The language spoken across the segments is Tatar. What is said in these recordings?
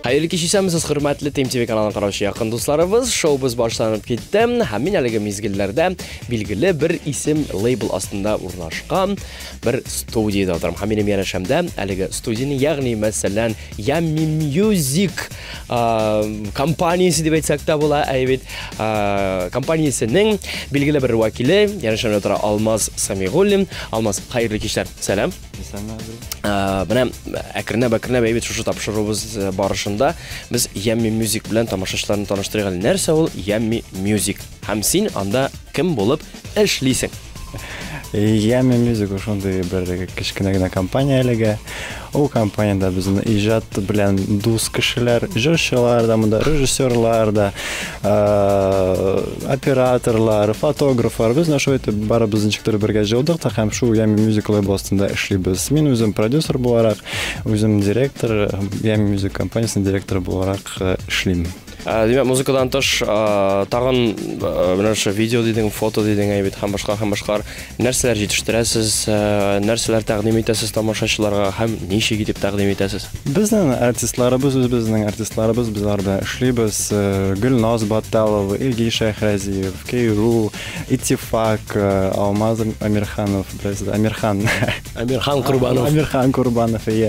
Hayırlı kişisemiz hürmetli TMTV kanalına karşı yakın dostlarımız. Şovumuz başlanıp gitti. Hemen әлеге mezgillerde bilgili bir isim label aslında urnaşkan bir studiyada oturum. Hemen yanaşamda әлеге studiyanın yani mesela Yummy Music kompaniyası diye etsek de bula. Evet, kompaniyasının bilgili bir vakili yanaşamda oturan Almaz Samigullim. Almaz, hayırlı kişiler. Selam. Bana ekrine evet şu tapşırığımız barışında biz Yummy Music bilen tamaşaçılarını tanıştırgan nerse ol Yummy Music. Hamsin anda kim bulup eşliysin? Yummy Music ошондой bir кичкенегene компания элеге. O kompaniyada bizning ijod bilan do'st kishilar, ijodchilar da, rejissyorlar da, operatorlar, fotograflar, biz shu etib bari biznikilar birga jildik, ham shu Yummy Music labelida ishlaymiz. Men o'zim producer bo'laroq, o'zim direktor, Yummy Music kompaniyasining direktori bo'laroq ishlayman. Demek müzikadan taş tağın şu video dediğin, foto dediğin evet hem başka nerseler yetiştiresiz, nerseler takdim etesiz tamaşaçılara hem nişe gidip takdim etesiz. Bizning artistlarimiz bizlar bilan ishlaymiz. Gulnoz Battalova, Ilgiy Shahraziyev, Keyru, Ittifaq, Almaz Amirxanov, Amirxan Qurbanov,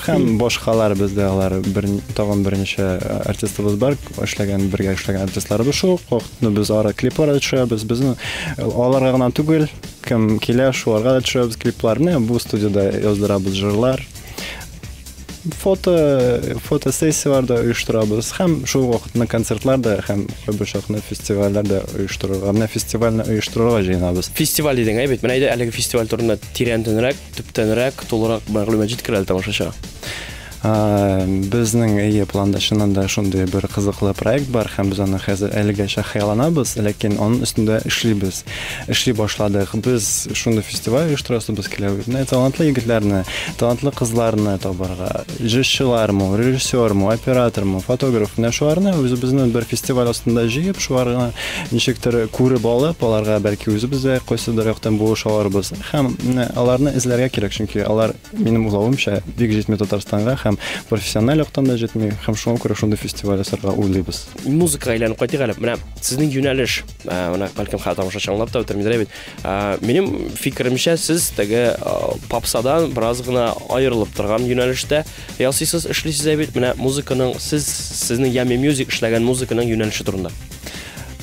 ham boshqalar bizdalar tag'in bir necha artistimiz bor, birga ishlagan artistlarimiz shu vaqtni biz ara kliplar tushiramiz. Bizni olarg'anan tugul, kim kelar shu orqada tushiramiz kliplarni, bu studiyada yozdiramiz jurlar. Foto sessiyalarda uyushtiramiz. Ham shu vaqtni konsertlarda, ham boshqa festivallarda uyushtiramiz. Festival dedin evet. Men ayda әлеге festival turunda tirentenrek, tüptenrek, to'liq ma'lumot yetkazildi tamaşaçıga. Bizning planda shundan shunday bir qiziqli proyekt bor, ham biz uni hozir әлегәчә xayolanamiz, lekin onun üstünde ishlaymiz. Ishlay boshladik. Biz shunday festival uyushtiramiz kelayotgan talantli yigitlarni, talantli qizlarni to'g'riga, ijrochilarmi, rejissyormi, operatormi, fotografni shularni bizning bir festival ostida jiyib, shularni nechikdir ko'rib olib, ularga balki o'zimizga qo'ysalar yoqdan bu sho'rimiz. Ham ularni izlarga kerak, chunki ular mening o'ylavimcha bek jetmi Tataristonga ham professional yoqdan da jetmi, ham shunga ko'ra shunday festivallarga o'ylaymiz. Muzika bilan qayta qalib, mana sizning yo'nalish, mana balkim xato tomoshachi anglab o'tirmaydir edi. Mening fikrimcha siz tagi popsadan birozgina ayrilib turgan yo'nalishda yasaysiz, ishlaysiz edi. Mana muzikaning sizning Yummy Music ishlagan muzikaning yo'nalishi turunda.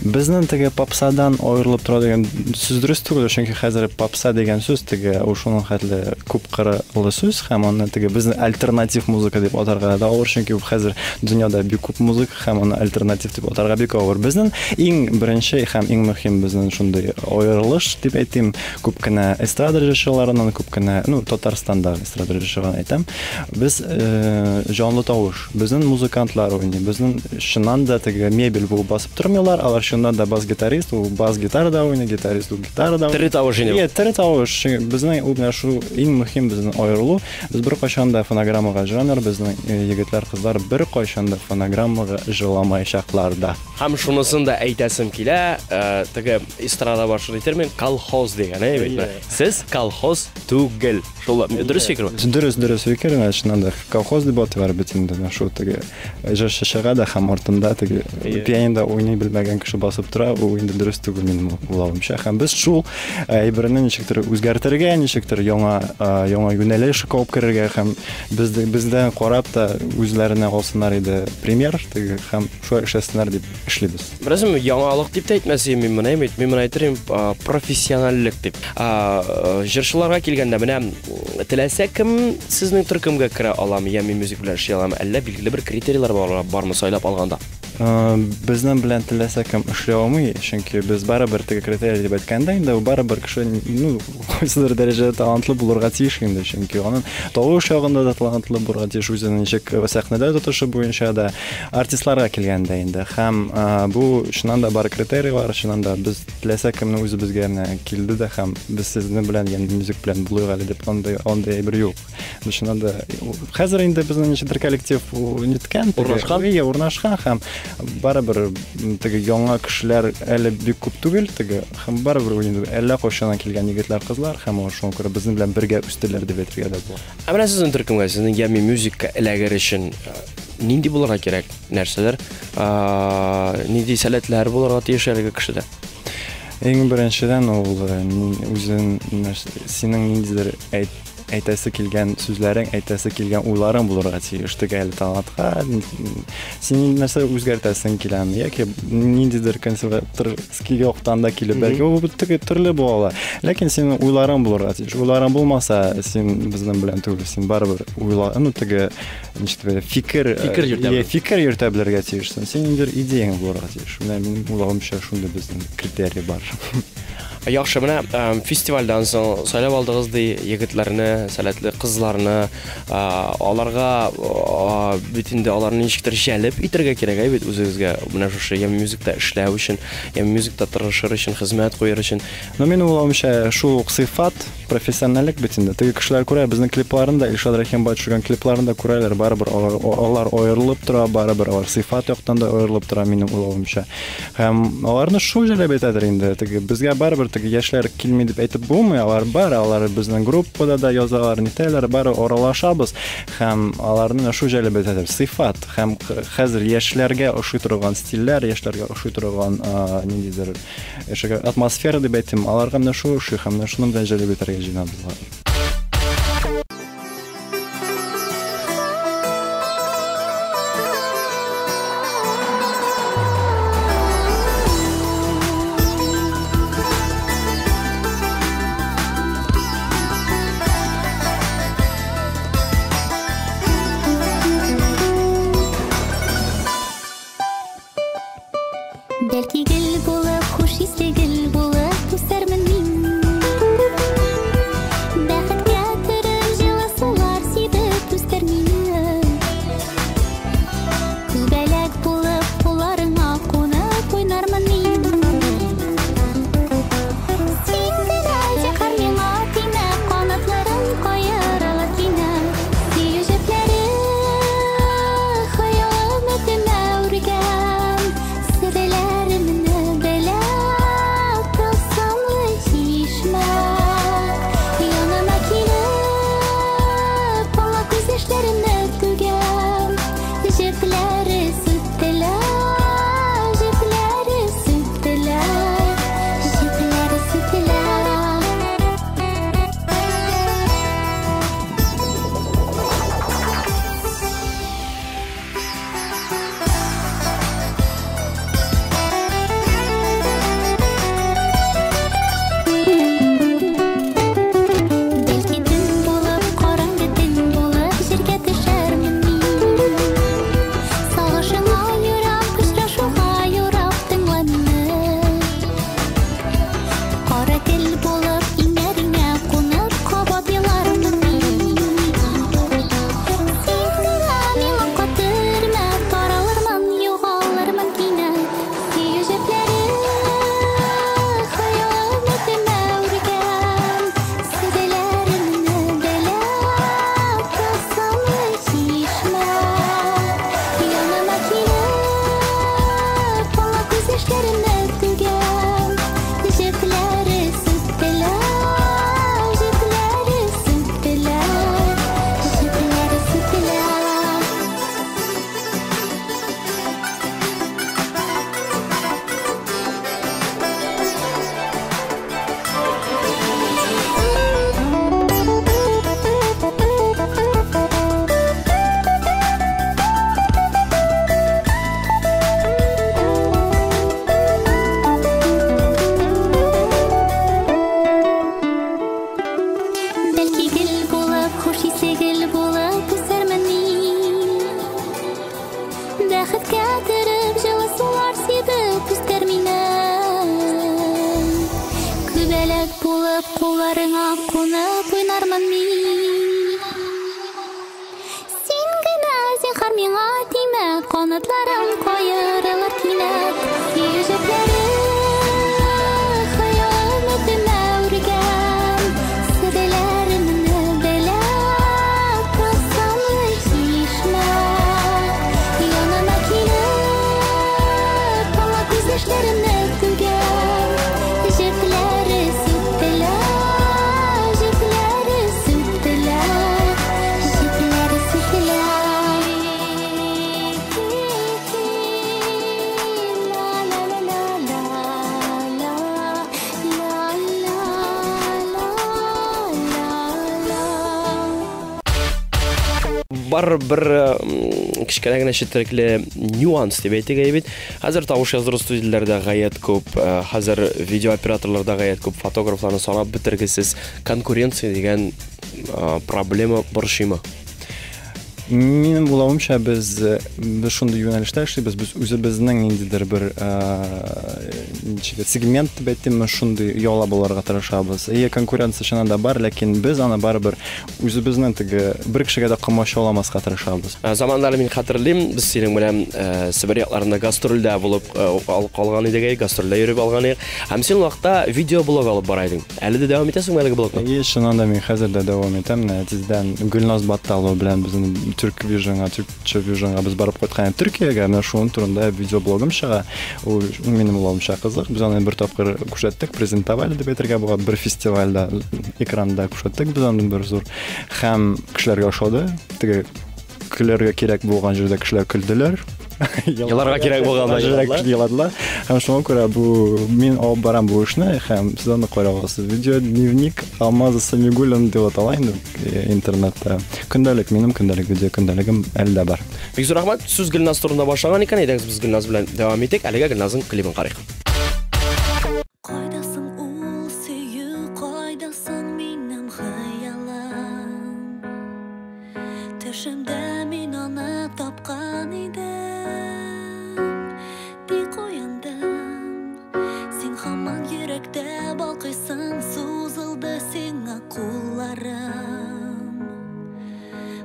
Bizning tagi popsadan ayrilib turadigan so'z durust tugul, chunki hozir popsa degan so'z tagi o'shuning hatli ko'p qirli so'z, ham uni tagi bizning alternativ muzika deb atarga to'g'ri, chunki hozir dunyoda ko'p muzika ham uni alternativ deb atarga to'g'ri. Bizning eng birinchi ham eng muhim bizning shunday ayrilish deb aytdim, ko'pgina estrada rejissyorlarining ko'pgina, Tataristonda estrada rejissyorlarini aytam. Biz jonli tovush, bizning muzikantlar o'ynaydi. Bizning shinanda tagi mebel bo'lib bosib turmaylar, ular shundan da bas-gitarist, u bas-gitarada o'ynaydi, gitarist u gitarada. Tri tovush o'ynaydi. Tri tovush. Bizning shu eng muhim bizning ayriluv. Biz bir qachonda fonogrammaga jo'nar, bizning yigitlar, qizlar bir qachonda fonogrammaga jo'lamayshaqlarda. Ham shunusini da aytasim kela, tagi estrada boshqa termin kolxoz degan, siz kolxoz tugil. Shular durust fikrmi? Durust fikr, shundan kolxoz deb atavar bitimda. Shu tagi ijrochiga ham ortimda tagi pianinoda o'ynay bilmagan kishi bosib turadi, u endi durust tugul mening o'ylavimcha. Ham biz shu birini nechikdir o'zgartirgan, nechikdir yangi yo'nalish qo'yib kirgan, ham bizdan qarab da o'zlarini olsinlar edi premyer, ham shu ishlasizlar deb ishlaymiz. Birazmi yangilik deb aytmasam, men aytrim professionallik deb. Jirchilarga kelganda mana tilasa kim sizning turkumga kira olami, Yummy Music bilan ishlay olami, alla belgili bir kriteriyalar bormi saylab olganda? Bizdan bilan tilasa kim ishlay olmaydi, chunki biz baribir kriteriya deb aytganda, endi u baribir kishi qaysidir darajada talantli bo'lurga tegish endi, chunki uning tovush yog'ida da talantli bo'lurga tegish, o'zining nechik sahnada o'tirishi bo'yicha da artistlarga kelganda endi ham bu shundan bar kriteriyalar, shundan biz tilasa kimni o'zi bizga keldida ham biz sizni bilan Yummy Music bilan bo'laylik deb onday bir yo'q. Shundan hozir endi bizning nechadir kollektiv netgan, o'rnashgan ham барыбер теге яңа кешеләр әле бик күп түгел, теге һәм барыбер инде әллә кайчан килгән егетләр, кызлар һәм шуңа күрә безнең белән бергә үстеләр дип әйтергә дә була. Ә менә сезнең төркемгә, сезнең ями музыка эләгер өчен нинди булырга кирәк? Нәрсәләр? Нинди сәләтләр булырга тиеш әлеге кешедә? Ең беренчедән ул үзен синең ниндидер әйтәсе килгән сүзләрең, әйтәсе килгән уйларың булырга тиеш. Теге әле талантка син нәрсә үзгәртәсең киләме, яки ниндидер консерваторский яктан да килеп, бәлки ул теге төрле була. Ләкин синең уйларың булырга тиеш. Уйларың булмаса, син безнең белән түгел, син барыбер уйла, теге фикер йөртә белергә тиешсең. Син ниндидер идеяң булырга тиеш. Менә минем уйлавымча шундый безнең критерий бар. Яхшы, менә фестивальдән соң сайлап алдыгыз ди егетләрне, сәләтле кызларны, аларга бит инде аларны ничектер җәлеп итәргә кирәк бит үзегезгә. Менә шушы ями музыкта эшләү өчен, ями музыкта тырышыр өчен, хезмәт куяр өчен. Минем уйлавымча шул сыйфат, профессиональлек бит инде. Теге кешеләр күрә безнең клипларында, Илшат Рәхимбай төшергән клипларында күрәләр, барыбер алар аерылып тора, барыбер алар сыйфат яктан да аерылып тора минем уйлавымча. Һәм аларны шул җәлеп итәдер инде. Теге безгә барыбер теге яшьләр килми дип әйтеп булмый, алар бар, алар безнең группада да язалар, нитәләр, бары аралашабыз һәм аларны шул җәлеп итәдер. Сыйфат һәм хәзер яшьләргә ошый торган стильләр, яшьләргә ошый торган ниндидер атмосфера дип әйтим, аларга менә шул һәм шуның белән җәлеп итәргә җыенабыз. Бәлки гел булып, хуш исле гел булып үсәрмен мин. Бәхеткә төреп җылы сулар сибеп үстер мине. Күбәләк булып, кулларыңа кунып уйнармын мин. Син генә җәһәр миңа тимә, канатларың каерылып кинә. Сөю җепләре хыялым өтемә үргән. Бәхеткә төреп җылы сулар сибеп үстер мине. Күбәләк булып кулларыңа кунып уйнармын мин. Син генә зинһар миңа тимә, канатларың каерылыр кинәт. Сөю җепләре хыялым өтемә үргән. Серләремне беләп, кысамлы ишмә. Янына килеп бар бер кичкенә генә четерекле нюанс дип әйтик әйбит. Хәзер тавыш яздыру студияләрдә гаять күп, хәзер видео операторларда гаять күп, фотографларны санап бетергесез, конкуренция дигән проблема борчыймы? Минем буламча без шундый юнәлештә эшлибез, без үзебезнең ниндидер бер сегмент бәйтем шундый яла буларга тырышабыз. Конкуренция чыннан да бар, ләкин без аны барыбер үзебезнең теге бер кешегә дә комачауламаска тырышабыз. Заманнары мин хәтерлим, без синең белән Сибир якларында гастрольдә булып калган идек, гастрольдә йөреп алган идек. Һәм син вакытта видеоблог алып бара идең. Әле дә дәвам итәсеңме әлеге блогны? Чыннан да мин хәзер дә дәвам итәм. Тиздән Гөлназ Батталова белән безнең Türk Vision'a, Türkçe Vision'a biz barıp koytqan Türkiye'ye, men şunun turunda videoblogum çığa. O benim ulamşa kızıq. Biz onu bir tapqır kuşattık, prezentavali deb aytırga bu bir festivalda ekranda kuşattık. Biz ondan bir zor hem kişilerge oşadı. Tege külerge kerek bolgan jerde kişiler küldüler. Yıllarga kerek bolganda yıladılar. Hem şuna göre bu men alып барам bu işni, hem siz onu koyarasınız. Video dnevnik Алмазы Самигуллин деп аталайын интернетте. Көндәлек минем көндәлек видео көндәлегем әлдә бар. Бик зур рәхмәт. Сүз Гөлназ турында башлаган икән, әйдәгез без Гөлназ белән дәвам итик. Әлегә Гөлназның клибын карыйк. Кайдасың ул сөю, кайдасың минем хыялым. Төшемдә мин аны тапкан идем. Бик уяндым. Син һаман йөрәктә балкыйсың, сузылды сиңа кулларым.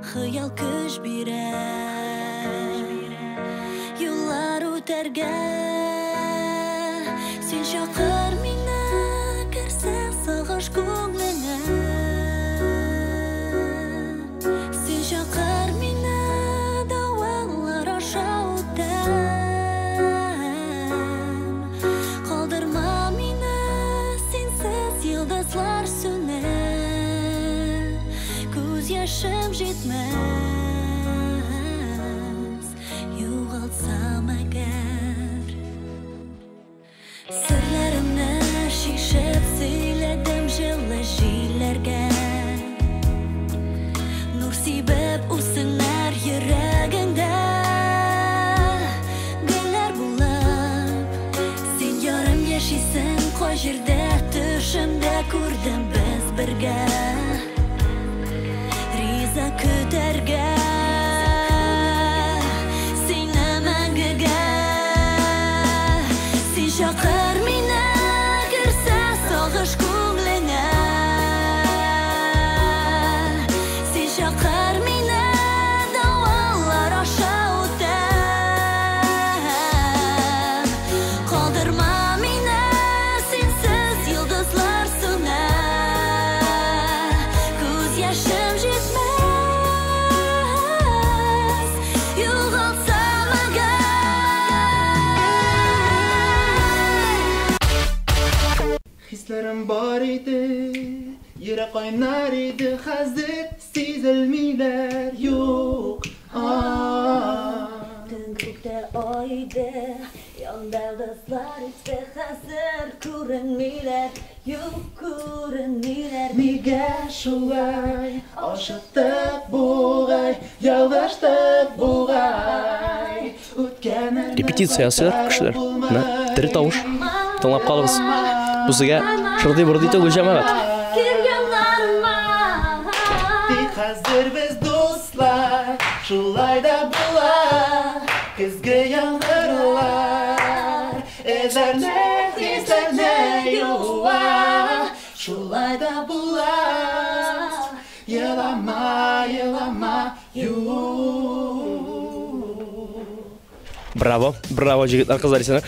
Хыял көч бирә. Юллар үтәргә. Син чакыр мине, керсә сагыш күңлеңә. Син чакыр мине, давалар аша үтәм. Калдырма мине, синсез йолдызлар сүнә. Күз яшем җитмәс, югалсам әгәр. Серләремне шишеп сөйләдем җылы җилләргә. Нур сибеп үсеннәр йөрәгеңдә. Гөлләр булып, син ярым яшисең кай җирдә. Төшемдә күрдем без бергә. Риза көтәргә. Сине мәңгегә. Син чакыр мине, керсә сагыш күңлеңә. Син чакыр мине, давалар аша үтәм. Калдырма мине, синсез йолдызлар сүнә. Күз яшем җитмәс, югалсам әгәр. Hislerim var idi, yere kaynar idi, hazır sezilmiler yok. Dün gökte aydı, yanda yıldızlar ise hazır görünmüler, yok görünmüler. Niye şulay, aşıktık buğay, yalvarıştık buğay. Репетициясы кешеләр. Менә тере тавыш. Тыңлап калыгыз. Бу сезгә шырдый-бырдый түгел җәмәгать. Кир yanlarıma. Dik hazır biz dostlar, şulay da bular, kızgı yağmurlar. Ezerler, izlerler yuva, şulay da bular. Yılama, yılama, Браво, браво җегетләр, кызлар исән.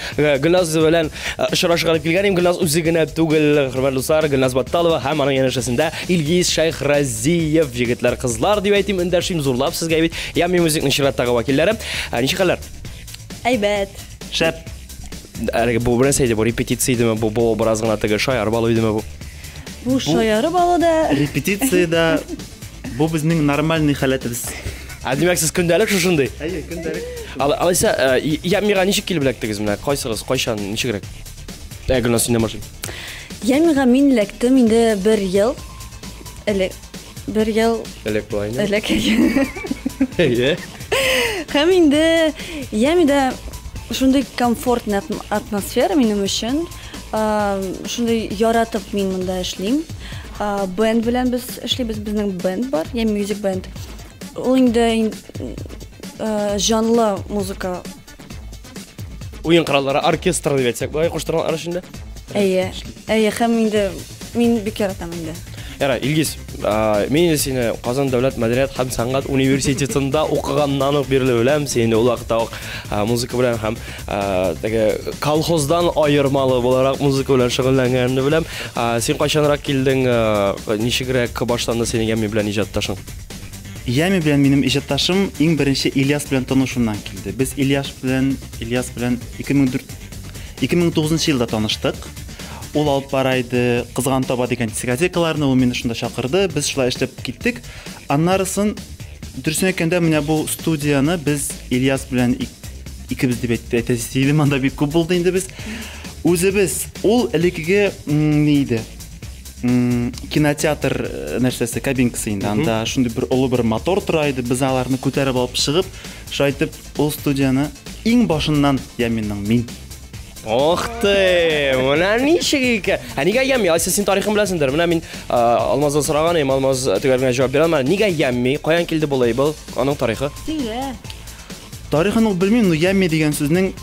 Гөлназ белән очрашырга килгән Гөлназ үзе генә түгел, хөрмәтле дуслар, Гөлназ Батталова һәм аның янәшәсендә Илгиз Шайхразиев, җегетләр, кызлар дип әйтим, эндәшим зурлап сезгә бит. Ями музыкның чираттагы вакилләре. Ничек хәлләр? Әйбәт. Шәп. Әлеге бу беренче иде, бу репетиция идеме, бу образ гына теге шаяр балу идеме бу? Бу шаяры балада. Репетицияда бу безнең нормальный халәтебез. Димәк, сез көндәлек шушындый. Әйе, көндәлек. Алайса, Ямига ничек килеп эләктегез менә? Кайсыгыз, кайчан, ничегрәк? Гөлназ, синдә машин. Ямига мин эләктем инде 1 ел элек. 1 ел Элек булайны. элек. Һәм инде ямида шундый комфортный атмосфера минем өчен. Шундый яратып мин монда эшлим. Бенд белән без эшлибез, безнең бенд бар, ям music band. Ул инде жанлы музыка. Уен кораллары оркестр дип әйтсәк, булай куштырган арасында. Әйе, һәм инде мин бик яратам инде. Яра, Илгиз, мен сені Казан дәүләт мәдәният һәм сәнгать университетында укыганнан ук бирле беләм, сені ул вакытта музыка белән һәм теге колхоздан аермалы буларак музыка белән шөгыльләнгәнне беләм. Син кайчанрак килдең, ничегрәк баштанда синең ями белән иҗатташың? Ями белән минем иҗатташым иң беренче Ильяс белән танышуымнан килде. Без Ильяс белән 2009 елда таныштык. Ул алып барайды Кызган таба дигән дискотекаларны, ул мине шунда чакырды. Без шулай эшләп киттек. Аннарысын дөресен әйткәндә менә бу студияны біз Ильяс белән икебез дип әйтәсез. Анда бик күп булды инде без. Үзебез ул элекеге ни иде? Кинотеатр нәрсәсе кабинкасы инде. Анда шундый бер олы бер мотор тора иде. Без аларны күтәреп алып чыгып, шайтып ул студияны иң башыннан яминның мин. Ох ты, менә ничек икән? Нигә ямми? Айса син тарихын беләсеңдер. Менә мин Алмаздан сораган идем, Алмаз төгәлгә җавап бирә алмады. Нигә ямми? Каян килде булай был? Аның тарихы? Сөйлә. Тарихын ул белмим, но ямми дигән сүзнең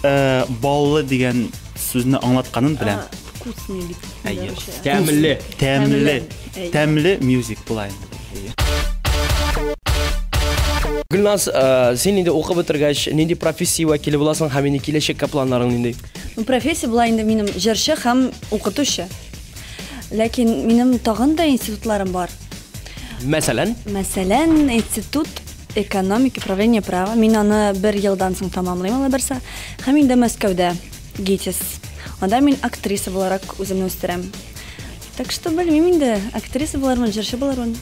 баллы дигән сүзне аңлатканын беләм. Вкусный бит. Тәмле music булай. Гөлназ, син инде укып бетергәч, нинди профессия вәкиле буласың һәм нинди киләчәккә планнарың нинди? Профессия була инде минем җырчы һәм укытучы. Ләкин минем тагын да институтларым бар. Мәсәлән, институт экономики управления права. Мин аны 1 елдан соң тәмамлыйм ала берсә. Һәм инде Мәскәүдә ГИТИС. Анда мин актриса буларак үземне үстерәм. Так что белмим инде, актриса булармын, җырчы булармын.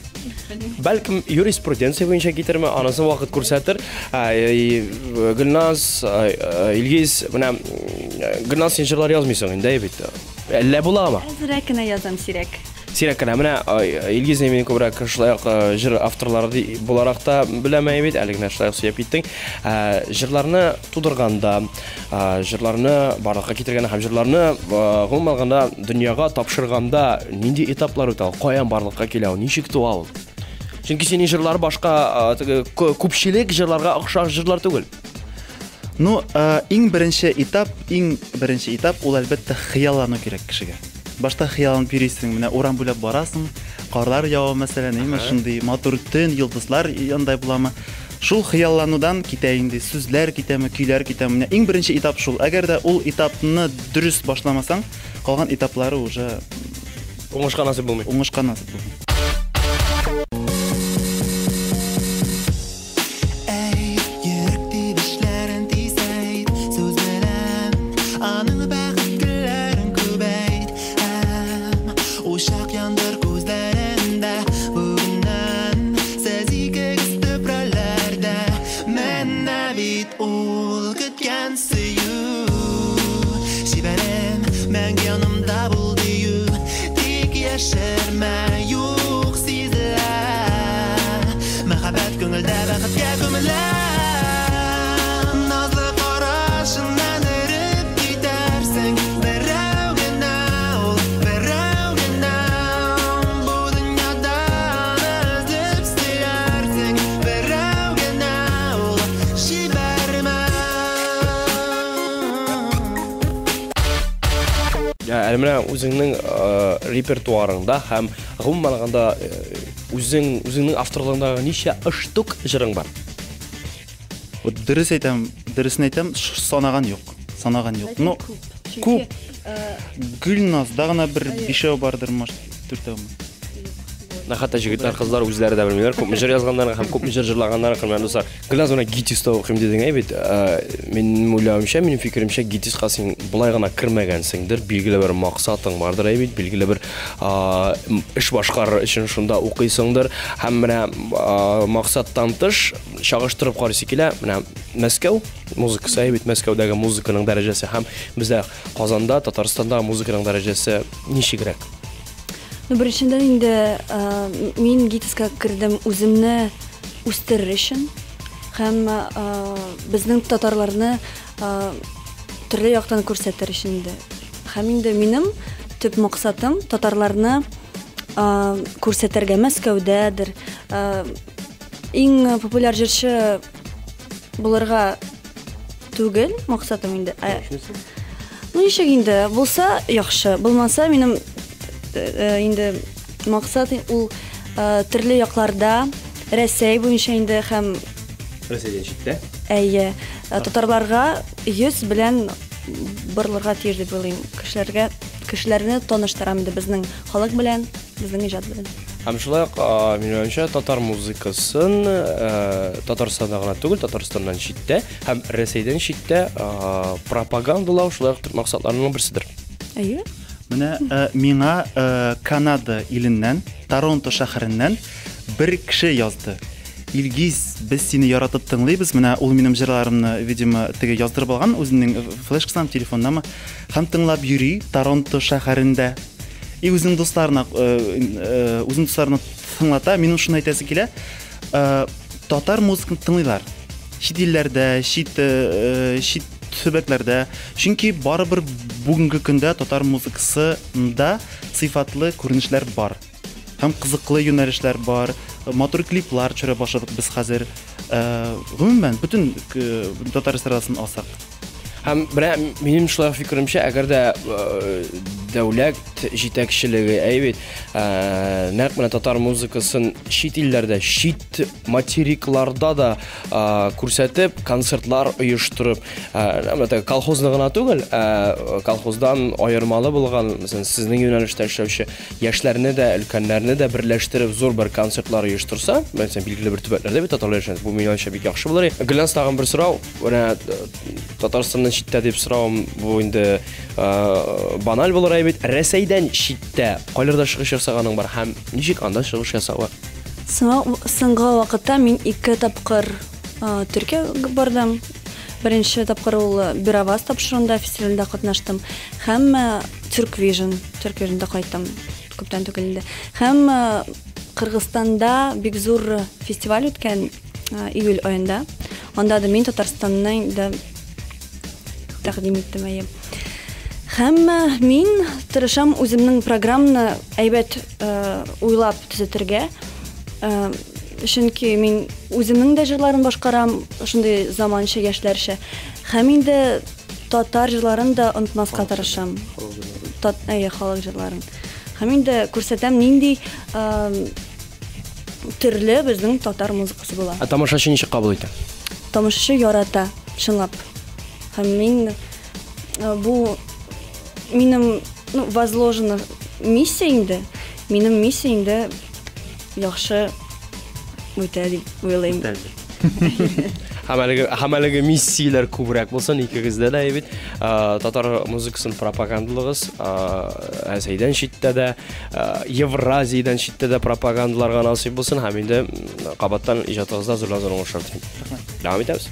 бәлкем юриспруденция буенча китерме, анысы вакыт күрсәтер. Гөлназ, Илгиз, менә Гөлназ син җырлар язмыйсың инде бит. Әллә буламы? Әзрәк кенә язам сирәк. Сирәк кенә менә Илгиз мен күбрәк шулай җыр авторлары буларак та беләм бит, әле генә шулай сөйләп киттең. Җырларны тудырганда, җырларны барлыкка китергәндә һәм җырларны гомумән алганда дөньяга тапшырганда нинди этаплар үтә, каян барлыкка килә, ничек туа ул? Чөнки синең җырлар башка күпчелек җырларга охшаш җырлар түгел. Ну, иң беренче этап ул әлбәттә хыяллану кирәк кешегә. Башта хыялланып йөрисең, менә урам буйлап барасың, карлар ява мәсәлән, шундый матур төн, йолдызлар яндай буламы. Шул хыялланудан китә инде, сүзләр китәме, көйләр китәме. Менә иң беренче этап шул. Әгәр дә ул этапны дөрес башламасаң, калган этаплары уже Уңышка насыйп булмый. Менә үзеңнең репертуарыңда һәм гомумән алганда үзеңнең авторлыгындагы ничә штук җырың бар? Дөресен әйтәм, санаган юк. Ну, күп. Гөлназда гына бер 5 бардыр, может, 4. Хәтта җегетләр, кызлар үзләре дә белмиләр, күп җыр язганнар һәм күп җыр җырлаганнар кылман дуслар. Гөлназ уны ГИТИСта укыйм дидең бит. Минем уйлавымча, минем фикеремчә, ГИТИСка син булай гына кирмәгәнсеңдер, билгеле бер максатың бардыр бит, билгеле бер эш башкарыр өчен шунда укыйсыңдыр. Һәм менә максаттан тыш чагыштырып карыйсы килә, менә Мәскәү музыкасы бит, Мәскәүдәге музыканың дәрәҗәсе һәм бездә Казанда, Татарстанда музыканың дәрәҗәсе ничегрәк? Ну, беренчедән инде мин ГИТИСка кирдем үземне үстерер өчен. һәм безнең татарларны төрле яктан күрсәтер өчен инде. Һәм инде минем төп максатым татарларны күрсәтергә Мәскәүдәдер. Иң популяр җырчы булырга түгел максатым инде. Ничек инде булса яхшы, булмаса минем инде максат ул төрле якларда Рәсәй буенча инде һәм Рәсәйдән читтә. Әйе, татарларга йөз белән барларга тиеш дип уйлыйм. Кешеләрне таныштырам инде безнең халык белән, безнең иҗат белән. Һәм шулай ук минем уйлавымча татар музыкасын Татарстанда гына түгел, Татарстаннан читтә һәм Рәсәйдән читтә пропагандалау шулай ук максатларының берседер. Әйе. Менә миңа Канада иленнән, Торонто шәһәреннән бер кеше язды. Илгиз, без сине яратып тыңлыйбыз. Менә ул минем җырларымны, видимо, теге яздырып алган үзенең флешкасына, телефоннамы, һәм тыңлап йөри Торонто шәһәрендә. И үзенең дусларына тыңлата. Минем шуны әйтәсе килә. Татар музыканы тыңлыйлар. Чит илләрдә, чит төбәкләрдә. Чөнки барыбер бүгенге көндә татар музыкасында сыйфатлы күренешләр бар. Һәм кызыклы юнәлешләр бар. Матур клиплар төшерә башладык без хәзер. Гомумән бөтен татар эстрадасын алсак. Һәм минем шулай фикеремчә, әгәр дә дәүләт җитәкчелеге әйбит, нәкъ менә татар музыкасын чит илләрдә, чит материкларда да күрсәтеп, концертлар оештырып, колхозны гына түгел, колхоздан аермалы булган, мәсәлән, сезнең юнәлештә эшләүче яшьләрне дә, өлкәннәрне дә берләштереп зур бер концертлар оештырса, мәсәлән, билгеле бер төбәкләрдә бит татарлар яшәгән, бу минемчә бик яхшы булыр. Гөлназ, тагын бер сорау, Татарстаннан читтә дип соравым, бу инде баналь булыр әйбит. Рәсәйдән читтә кайларда чыгыш ясаганың бар һәм ничек анда чыгыш ясауы? Соңгы вакытта мин 2 тапкыр Төркиягә бардым. Беренче тапкыр ул Бираваз тапшыруында фестивалендә катнаштым. Һәм Turkvision'да кайттым. Күптән түгел инде. Һәм Кыргызстанда бик зур фестиваль үткән июль аенда. Анда да мин Татарстаннан да тәкъдим иттем. Һәм мин тырышам үземнең программаны әйбәт уйлап төзәтергә. Чөнки мин үземнең дә җырларын башкарам, шундый заманча яшьләрчә. Һәм инде татар җырларын да онытмаска тырышам. Халык җырларын. Һәм инде күрсәтәм нинди төрле безнең татар музыкасы була. Тамашачы ничек кабул итә? Тамашачы ярата, чынлап. Һәм мин бу минем возложена миссия инде. Минем миссия инде яхшы үтә дип уйлыйм. Һәм әлеге миссияләр күбрәк булсын икегездә дә әйбит. Татар музыкасын пропагандалыгыз Рәсәйдән читтә дә, Евразиядән читтә дә пропагандаларга насыйп булсын һәм инде кабаттан иҗатыгызда зурлар уңышлар телим. Дәвам итәбез.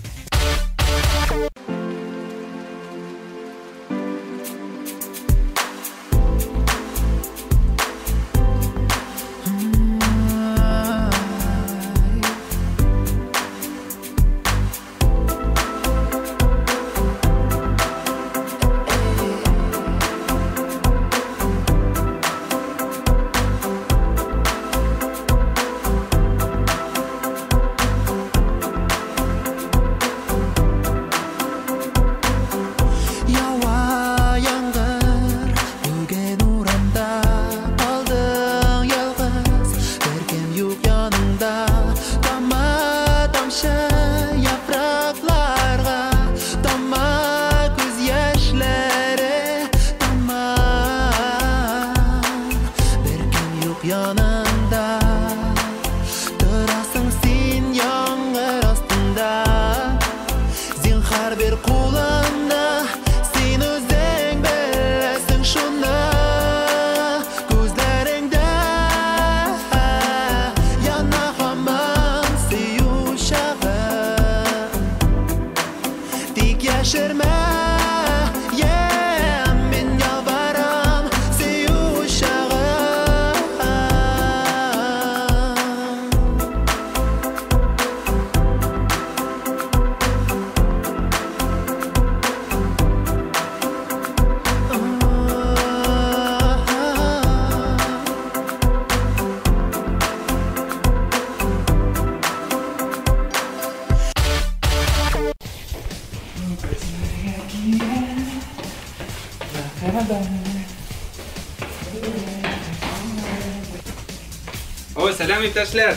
Ой, сәлам иптәшләр.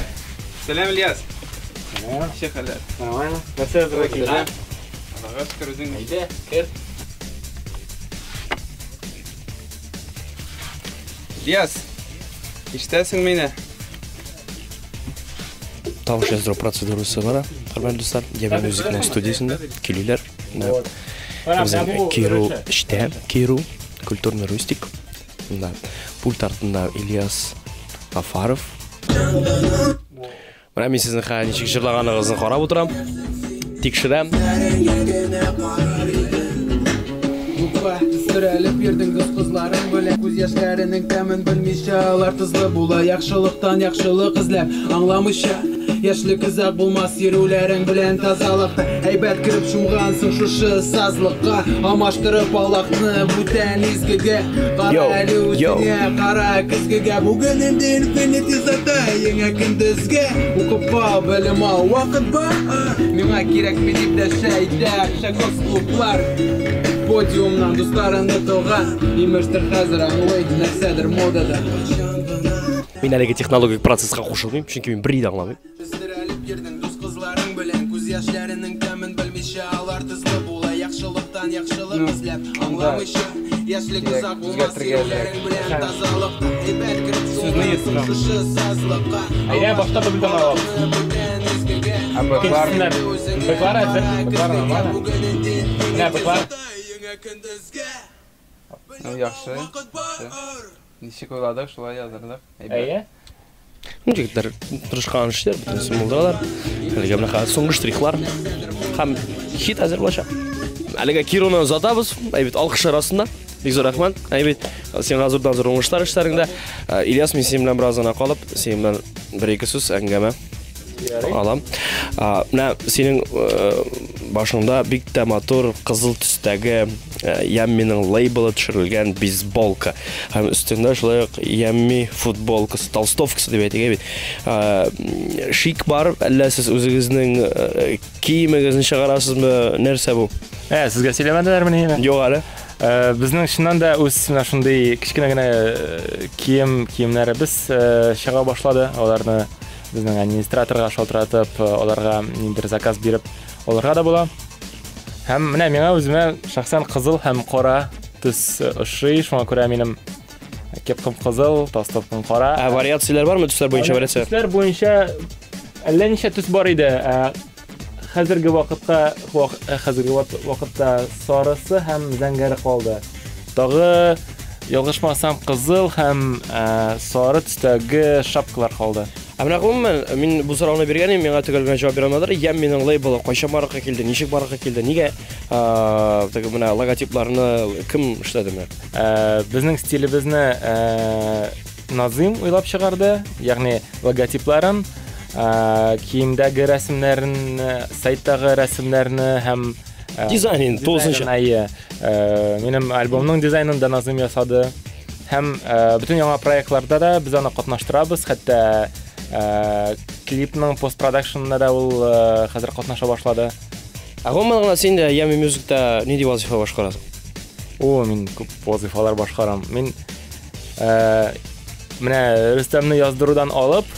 Сәлам Ильяс. Ничек хәлләр? Нормально. Нәрсә әзерләп Аллага шөкер, үзең әйдә, кер. Ильяс, ишетәсең мине? Тавыш яздыру процедурасы бар, хөрмәтле дуслар. Ями музыканың студиясында килүләр. Киру эштә, Киру культурный рустик. Да. Пульт артында Ильяс Афаров. Менә мин сезнең ничек җырлаганыгызны карап утырам. Тикшерәм. Сөрәлеп йөрдең дус кызларың белән күз яшьләренең тәмен белмичә алар тызлы була яхшылыктан яхшылык эзләп аңламыйча яшьлек үзак булмас йөрүләрең белән тазалыкта әйбәт кирип шумгансың шушы сазлыкка амаштырып Аллаһны бүтән изгегә кара әле үзеңә кара көзгегә бүген инде инфинити затаеңа көндезгә укып белем ал вакыт бар миңа кирәкми дип дә шәйдә шәкос клублар Подиумнан дусларыңны тылган имештер хәзер аңлый нәрсәдер модада Мин әлеге технологик процесска кушылмыйм, чөнки мин бер идә аңламыйм. Сөрәлеп йөрдең дус кызларың белән күз яшьләренең тәмен белмичә алар тызлы була яхшылыктан яхшылык эзләп аңламыйча яшьлек үзак булмас йөрүләрең белән тазалыкта әйбәт кирип шумгансың шушы сазлыкка Әйдә, башта белдем алып. Быклар әзер, быклар нормально. Менә быклар. Яхшы. Ничек уйладык, шулай яздырдык. Әйе. Җегетләр тырышкан эшләр, бөтенесе булдылар. Әлегә менә хәзер соңгы штрихлар һәм хит әзер булачак. Әлегә Кируны озатабыз, әйбит алкышлар астында. Бик зур рәхмәт. Әйбит, син хәзердән зур уңышлар эшләреңдә. Ильяс, мин синең белән бераз гына калып, синең белән бер-ике сүз әңгәмә алам. Менә синең башыңда бик тә матур кызыл төстәге Ямминың лейблы төшерелгән бейсболка. Һәм өстендә шулай ук Ямми футболкасы, толстовкасы дип әйтергә бит. Шик бар, әллә сез үзегезнең киемегезне чыгарасызмы? Нәрсә бу? Сезгә сөйләмәделәрме ни? Юк әле. Безнең чыннан да үз менә шундый кичкенә генә киемнәребез чыга башлады. Аларны безнең администраторга шалтыратып, аларга ниндер заказ биреп, аларга да була. Һәм менә миңа үземә шәхсән кызыл һәм кара төс ошый, шуңа күрә минем кепкам кызыл, толстовкам кара. Вариацияләр бармы төсләр буенча вариация? Төсләр буенча әллә ничә төс бар иде. Хәзерге вакытта сарысы һәм зәңгәре калды. Тагы ялгышмасам кызыл һәм сары төстәге шапкалар калды. Менә гомумән мин бу сорауны биргәнем, миңа төгәлгән җавап бирә алмадылар. Ямминың лейблы кайчан барырга килде, ничек барырга килде, нигә менә логотипларны кем эшләде менә? Безнең стилебезне Назим уйлап чыгарды, ягъни логотипларын, киемдәге рәсемнәрен, сайттагы рәсемнәрне һәм дизайнын тулысынча. Минем альбомның дизайнын да Назим ясады. Һәм бүтән яңа проектларда да без аны катнаштырабыз, хәтта клипның постпродакшнында да ул хәзер катнаша башлады. Гомумән син дә Ями музыкта нинди вазифа башкарасың? Мин күп вазифалар башкарам. Мин менә Рөстәмне яздырудан алып,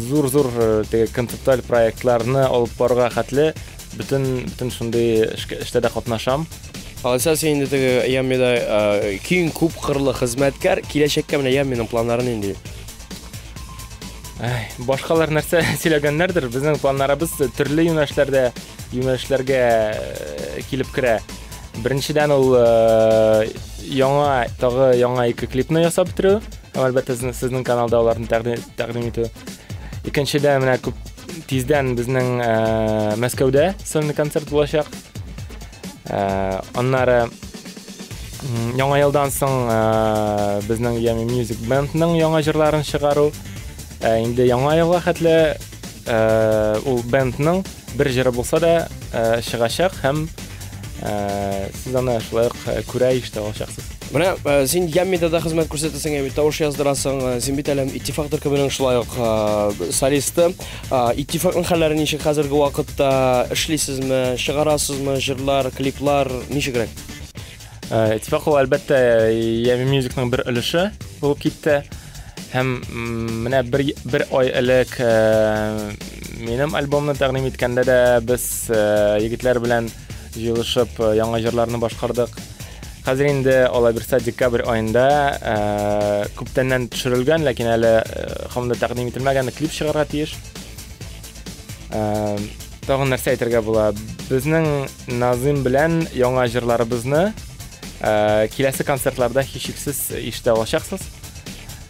зур теге концептуаль проектларны алып барырга хәтле бүтән шундый эштә катнашам. Алайса син инде теге Яммида киң күп кырлы хезмәткәр, киләчәккә менә Ямминың планнары нинди? Башкалар нәрсә сөйләгәннәрдер, безнең планнарыбыз төрле юнәлешләргә килеп керә. Беренчедән ул яңа ике клипны ясап бетерү, әлбәттә сезнең каналда аларны тәкъдим итү. Икенчедән менә күп тиздән безнең Мәскәүдә сольный концерт булачак. Аннары яңа елдан соң безнең Yami Music Bandның яңа җырларын чыгару. Инде яңа елга хәтле ул бандның бер җыры булса да чыгачак һәм сез аны шулай күрә ишетә алачаксыз. Менә син Яммида да хезмәт күрсәтәсең, тавыш яздырасың, син бит әле Иттифак төркеменең шулай ук солисты. Иттифакның хәлләре ничек хәзерге вакытта? Эшлисезме, чыгарасызмы җырлар, клиплар, ничегрәк? Иттифак ул әлбәттә Yami Musicның бер өлеше булып китте. Һәм менә бер ай элек минем альбомны тәкъдим иткәндә дә без егетләр белән җыелышып яңа җырларны башкардык. Хәзер инде алай берсә декабрь аенда күптәннән төшерелгән, ләкин әле һәмдә тәкъдим ителмәгән клип чыгарга тиеш. Тагын нәрсә әйтергә була. Безнең Назым белән яңа җырларыбызны киләсе концертларда һичшиксез ишетә алачаксыз.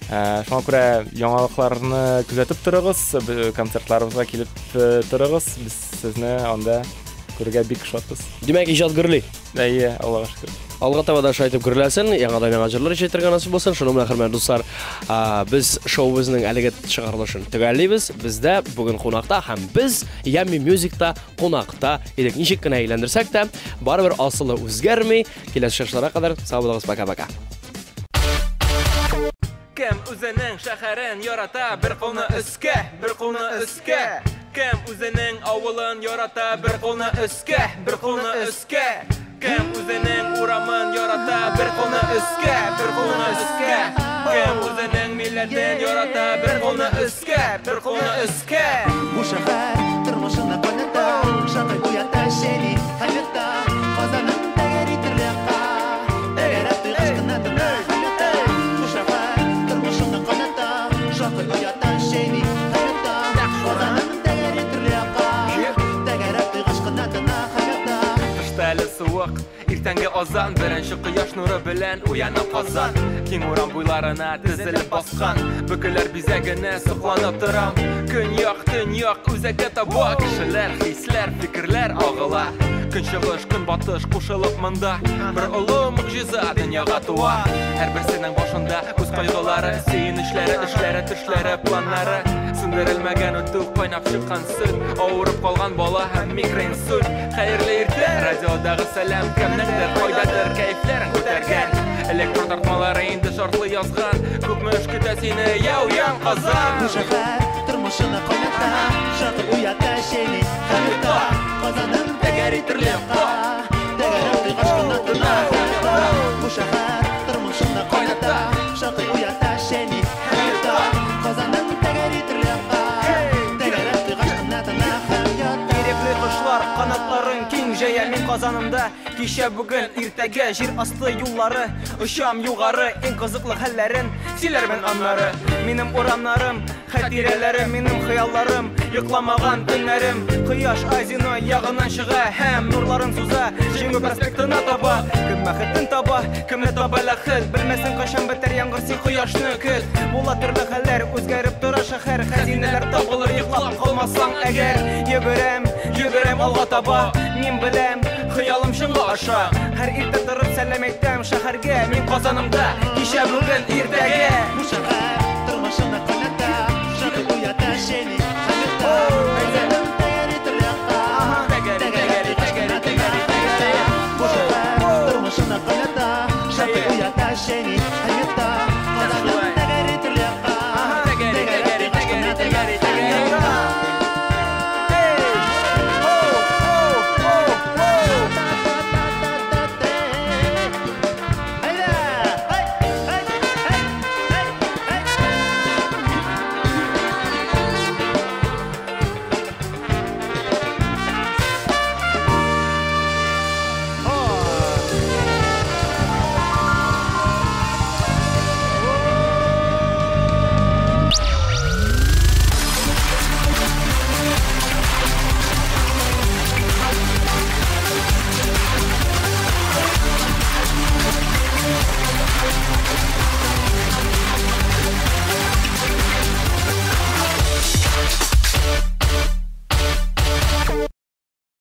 Шуңа күрә яңалыкларны күзәтеп торыгыз, концертларыбызга килеп торыгыз. Без сезне анда күрергә бик шатбыз. Димәк, иҗат гөрли. Әйе, Аллага шөкер. Алга таба да шайтып күреләсен, яңадан яңа җырлар ишетергә насыйп булсын. Шуның белән хөрмәтле дуслар, без шоубызның әлеге чыгарылышын төгәллибез. Бездә бүген кунакта һәм без Yummy Music'та кунакта идек. Ничек кенә әйләндерсәк тә, барыбер асылы үзгәрми. Киләсе чыгышларга кадәр сау булыгыз, пока-пока. Кем үзенең шәһәрен ярата, бер кулны өскә, бер кулны өскә. Кем үзенең авылын ярата, бер кулны өскә, бер кулны өскә. Кем үзенең урамын ярата, бер кулны өскә, бер кулны өскә. Кем үзенең милләтен ярата, бер кулны өскә, бер кулны өскә. Бу шәһәр тормышына кайната, шакый уята сені хәятта, казаның тәгәри тирәккә, тәгәрәп гышкына тына хәятта. Бу шәһәр тормышына кайната, шакый уята сені хәятта, казаның тәгәри тирәккә, тәгәрәп гышкына тына хәятта. Кыштәле суык, иртәнге азан, беренче кояш нуры белән уянып казан. Киң урам буйларына тезелеп баскан, бөкеләр бизәгенә сокланып торам. Төньяк үзәккә таба, кешеләр, хисләр, фикерләр агыла. Көнчыгыш, көнбатыш кушылып монда, бер олы могҗиза дөньяга туа. Һәрберсенең башында үз кайгылары, сөенечләре, эшләре, төшләре, планнары. Сүндерелмәгән үтү, кайнап чыккан сөт, авырып калган бала һәм микроинсульт. Хәерле иртә, радиодагы сәлам, кемнеңдер кайдадыр кәйфләрен күтәргән. Электрон тартмалары инде шартлы язган, күпме эш көтә сине, яуян Казан. Бу шәһәр тормышына кайната, шакый уята сені хәятта, казаның тәгәри тирәккә, тәгәрәп гышкына тына хәятта. Бу шәһәр тормышына кайната, шакый уята сені хәятта, казаның тәгәри тирәккә, тәгәрәп гышкына тына хәятта. Ирекле кошлар канатларын киң җәя мин Казанымда. Кичә бүген иртәгә җир асты юллары, очам югары, иң кызыклы хәлләрен сөйләрмен аннары. Минем урамнарым, хатирәләрем, минем хыялларым, йокламаган төннәрем. Кояш Азино ягыннан чыга һәм нурларын суза, җиңү проспектына таба. Кем бәхетен таба, кемне таба ләхет, белмәсен кайчан бетәр яңгыр, син кояшны көт. Була төрле хәлләр, үзгәреп тора шәһәр, хәзинәләр табылыр, йоклап калмасаң әгәр. Йөгерәм алга таба, мин беләм, хыялым чынга аша. Һәр иртә торып сәлам әйтәм шәһәргә, мин Казанымда, кичә бүген иртәгә. Бу шәһәр тормышына кайната, шакый уята сені хәятта, казаның тәгәри тирәккә, тәгәри гышкына тына хәятта. Бу шәһәр тормышына кайната, шакый уята сені хәятта, казаның